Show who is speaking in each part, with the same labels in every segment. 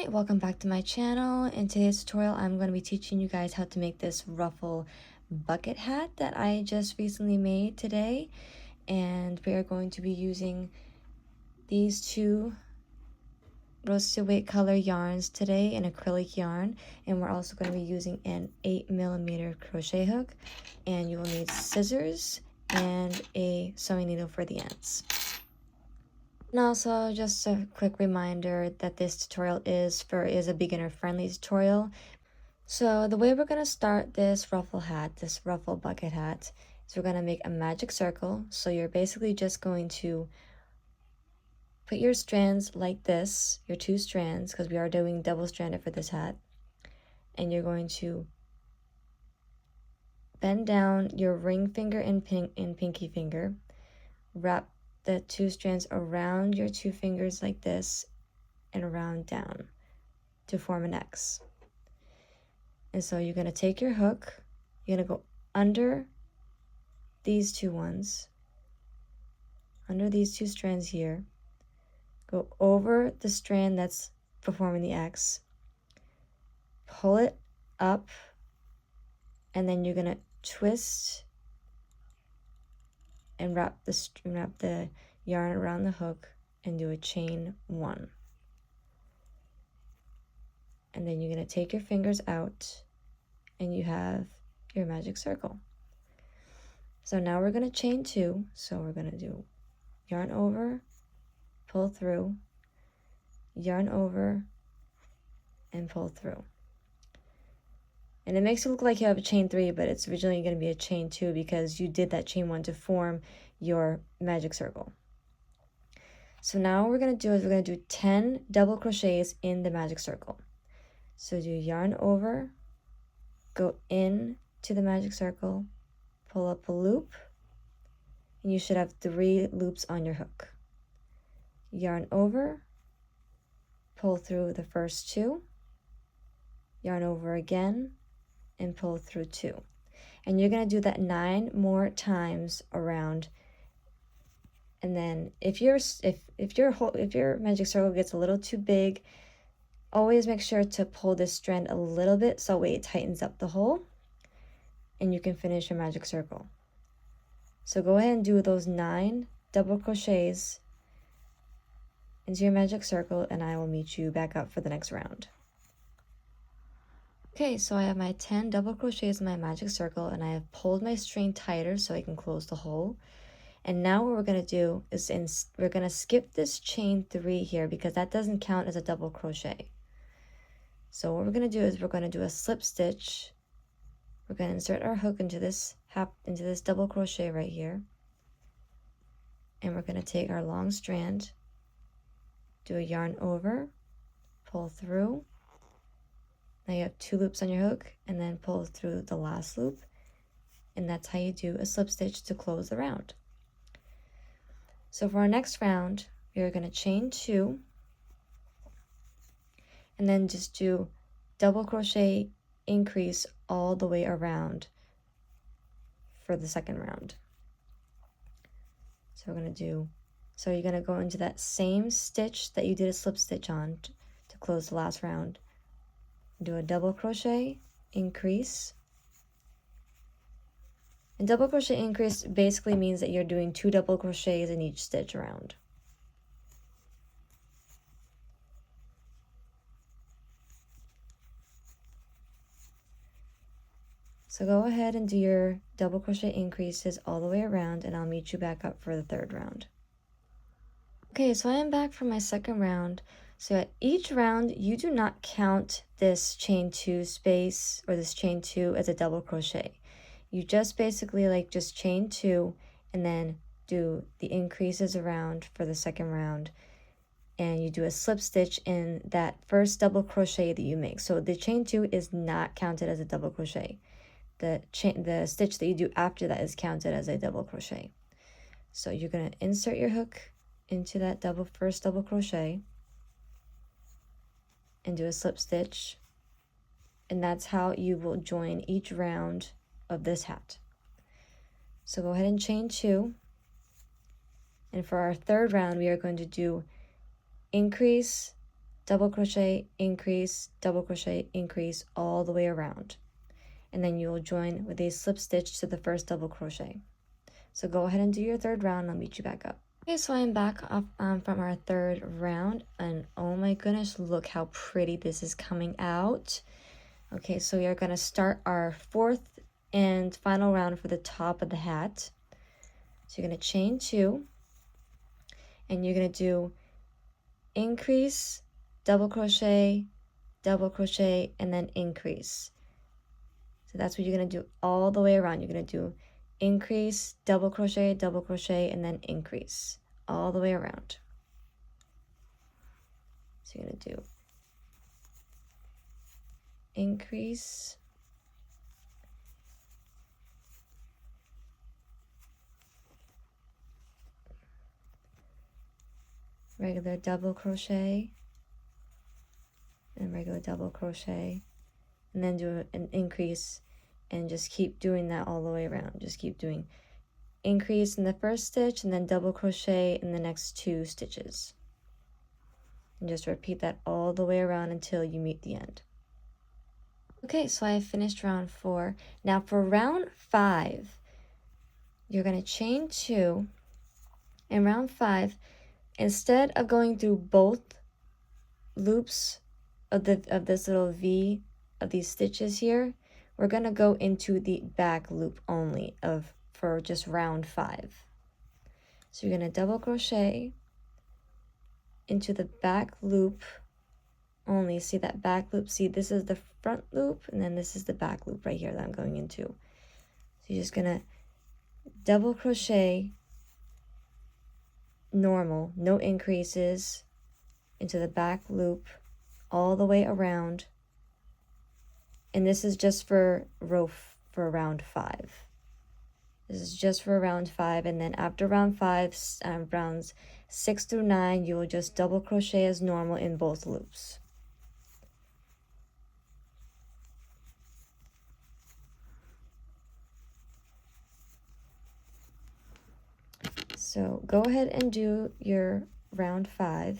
Speaker 1: Alright, welcome back to my channel. In today's tutorial, I'm going to be teaching you guys how to make this ruffle bucket hat that I just recently made today. And we are going to be using these two roasted weight color yarns today, an acrylic yarn. And we're also going to be using an 8mm crochet hook. And you will need scissors and a sewing needle for the ends. And also, just a quick reminder that this tutorial is a beginner friendly tutorial. So the way we're going to start this ruffle hat, this ruffle bucket hat, is we're going to make a magic circle. So you're basically just going to put your strands like this, your two strands, because we are doing double stranded for this hat. And you're going to bend down your ring finger and pinky finger, wrap the two strands around your two fingers like this and around down to form an X. And so you're going to take your hook, you're going to go under these two ones, under these two strands here, go over the strand that's performing the X, pull it up, and then you're going to twist and wrap the yarn around the hook and do a chain 1. And then you're going to take your fingers out and you have your magic circle. So now we're going to chain 2. So we're going to do yarn over, pull through, yarn over, and pull through. And it makes it look like you have a chain 3, but it's originally going to be a chain 2 because you did that chain 1 to form your magic circle. So now what we're going to do is we're going to do 10 double crochets in the magic circle. So do yarn over, go in to the magic circle, pull up a loop, and you should have 3 loops on your hook. Yarn over, pull through the first 2, yarn over again, and pull through 2. And you're going to do that 9 more times around. And then if your magic circle gets a little too big, always make sure to pull this strand a little bit so that way it tightens up the hole and you can finish your magic circle. So go ahead and do those 9 double crochets into your magic circle and I will meet you back up for the next round. Okay, so I have my 10 double crochets in my magic circle and I have pulled my string tighter so I can close the hole. And now what we're going to do is we're going to skip this chain 3 here because that doesn't count as a double crochet. So what we're going to do is we're going to do a slip stitch. We're going to insert our hook into this double crochet right here. And we're going to take our long strand, do a yarn over, pull through. Now you have 2 loops on your hook and then pull through the last loop. And that's how you do a slip stitch to close the round. So for our next round, we are going to chain 2 and then just do double crochet increase all the way around for the second round. So you're going to go into that same stitch that you did a slip stitch on to close the last round. Do a double crochet increase. And double crochet increase basically means that you're doing 2 double crochets in each stitch around. So go ahead and do your double crochet increases all the way around and I'll meet you back up for the third round. Okay, so I am back for my second round. So at each round, you do not count this chain 2 space or this chain 2 as a double crochet. You just basically just chain 2 and then do the increases around for the second round. And you do a slip stitch in that first double crochet that you make. So the chain 2 is not counted as a double crochet. The stitch that you do after that is counted as a double crochet. So you're going to insert your hook into that first double crochet and do a slip stitch, and that's how you will join each round of this hat. So go ahead and chain 2, and for our third round we are going to do increase double crochet, increase, double crochet, increase all the way around. And then you will join with a slip stitch to the first double crochet. So go ahead and do your third round. I'll meet you back up. Okay, so I'm back up from our third round, and oh my goodness, look how pretty this is coming out. Okay, so we are going to start our fourth and final round for the top of the hat. So you're going to chain 2, and you're going to do increase, double crochet, and then increase. So that's what you're going to do all the way around. You're going to do increase, double crochet, and then increase all the way around. So you're going to do increase, regular double crochet, and regular double crochet, and then do an increase, and just keep doing that all the way around. Just keep doing increase in the first stitch and then double crochet in the next 2 stitches. And just repeat that all the way around until you meet the end. Okay, so I finished round 4. Now for round 5, you're going to chain 2. In round 5, instead of going through both loops of this little V of these stitches here, we're going to go into the back loop only for just round 5. So you're going to double crochet into the back loop only. See that back loop? See, this is the front loop, and then this is the back loop right here that I'm going into. So you're just going to double crochet normal, no increases, into the back loop all the way around. And this is just for round 5. This is just for round 5, and then after round 5, rounds 6 through 9, you will just double crochet as normal in both loops. So go ahead and do your round 5,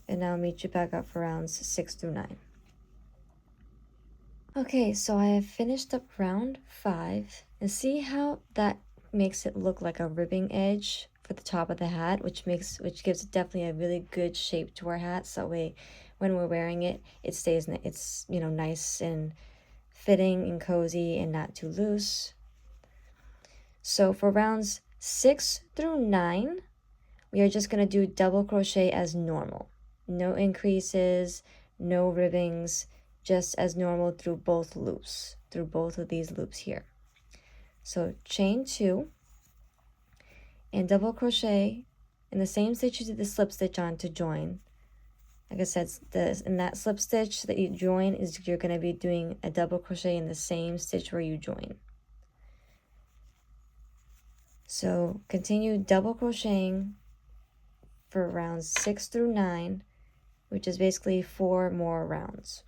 Speaker 1: and I'll meet you back up for rounds 6 through 9. Okay, so I have finished up round 5, and see how that makes it look like a ribbing edge for the top of the hat, which gives it definitely a really good shape to our hat. So that way, when we're wearing it, it stays, it's nice and fitting and cozy and not too loose. So for rounds 6 through 9, we are just going to do double crochet as normal. No increases, no ribbings, just as normal through both loops, through both of these loops here. So chain 2 and double crochet in the same stitch you did the slip stitch on to join. Like I said, in that slip stitch that you join is you're going to be doing a double crochet in the same stitch where you join. So continue double crocheting for rounds 6 through 9, which is basically 4 more rounds.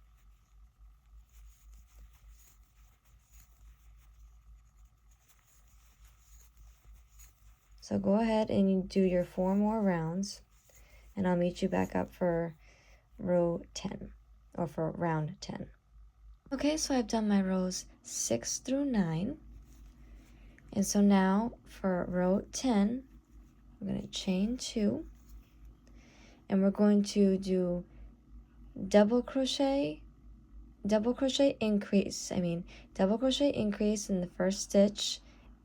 Speaker 1: So go ahead and you do your 4 more rounds, and I'll meet you back up for row 10, or for round 10. Okay, so I've done my rows 6 through 9. And so now for row 10, we're going to chain 2, and we're going to do double crochet increase in the first stitch,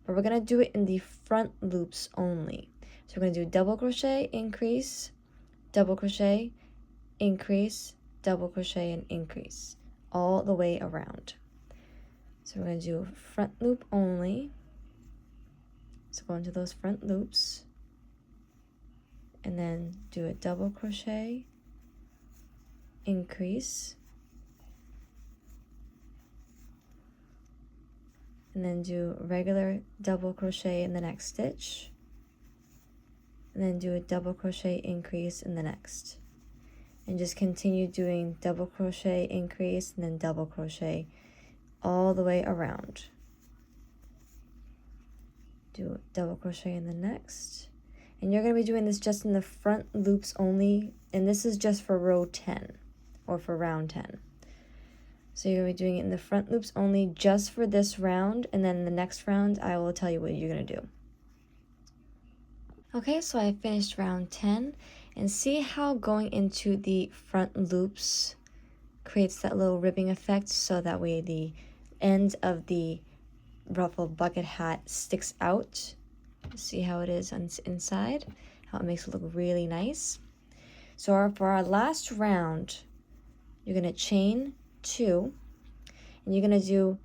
Speaker 1: but we're going to do it in the front loops only. So we're going to do double crochet, increase, double crochet, increase, double crochet, and increase all the way around. So we're going to do front loop only. So go into those front loops, and then do a double crochet, increase, and then do regular double crochet in the next stitch, and then do a double crochet increase in the next, and just continue doing double crochet increase and then double crochet all the way around. Do a double crochet in the next, And you're going to be doing this just in the front loops only, and this is just for row 10 or for round 10. So you're going to be doing it in the front loops only just for this round, and then the next round I will tell you what you're going to do. Okay, so I finished round 10, and see how going into the front loops creates that little ribbing effect, so that way the end of the ruffle bucket hat sticks out. See how it is on inside, how it makes it look really nice. So for our last round, you're going to chain 2, and you're going to do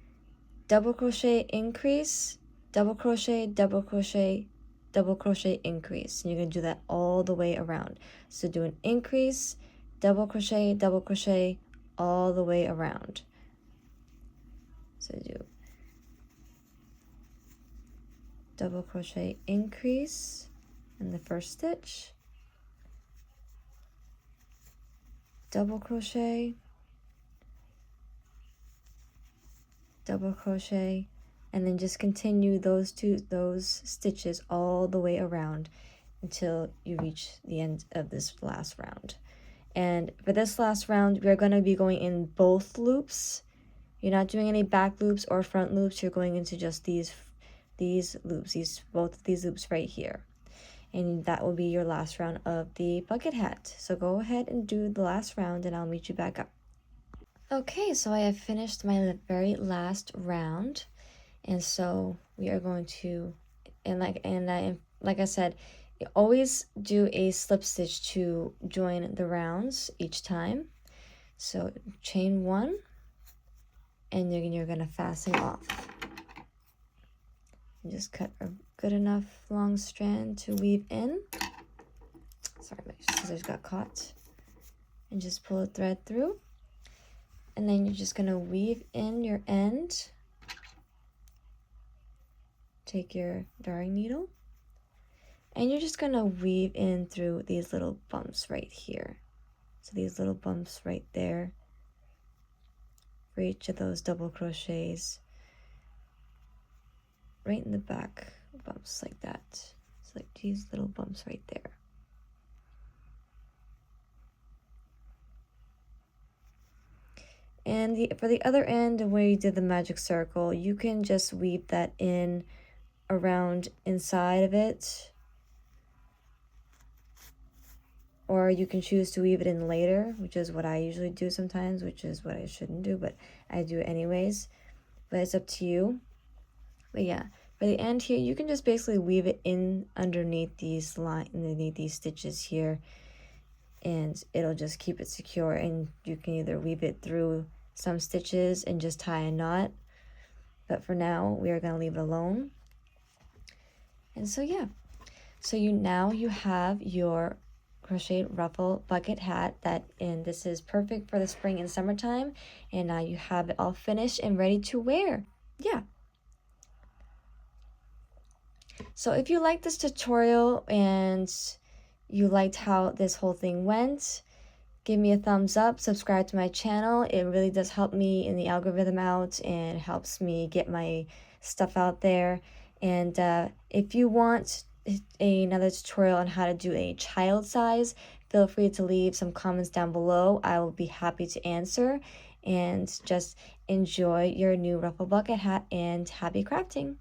Speaker 1: double crochet increase, double crochet, double crochet, double crochet increase, and you're going to do that all the way around. So do an increase, double crochet all the way around. So do double crochet increase in the first stitch, double crochet, double crochet, and then just continue those stitches all the way around until you reach the end of this last round. And for this last round, we're going to be going in both loops. You're not doing any back loops or front loops. You're going into just these loops, both of these loops right here. And that will be your last round of the bucket hat. So go ahead and do the last round, and I'll meet you back up. Okay, so I have finished my very last round, and so we are going to, like I said, always do a slip stitch to join the rounds each time. So chain 1, and you're going to fasten off. And just cut a good enough long strand to weave in. Sorry, my scissors got caught. And just pull a thread through. And then you're just going to weave in your end. Take your darning needle. And you're just going to weave in through these little bumps right here. So these little bumps right there for each of those double crochets. Right in the back, bumps like that. It's like these little bumps right there. And for the other end, where you did the magic circle, you can just weave that in around inside of it. Or you can choose to weave it in later, which is what I usually do sometimes, which is what I shouldn't do, but I do it anyways. But it's up to you. But yeah, for the end here, you can just basically weave it in underneath these stitches here, and it'll just keep it secure. And you can either weave it through some stitches and just tie a knot, but for now we are going to leave it alone. And so yeah, so now you have your crocheted ruffle bucket hat and this is perfect for the spring and summertime, and now you have it all finished and ready to wear. Yeah. So if you liked this tutorial and you liked how this whole thing went, give me a thumbs up, subscribe to my channel. It really does help me in the algorithm out and helps me get my stuff out there. And if you want another tutorial on how to do a child size, feel free to leave some comments down below. I will be happy to answer. And just enjoy your new ruffle bucket hat and happy crafting.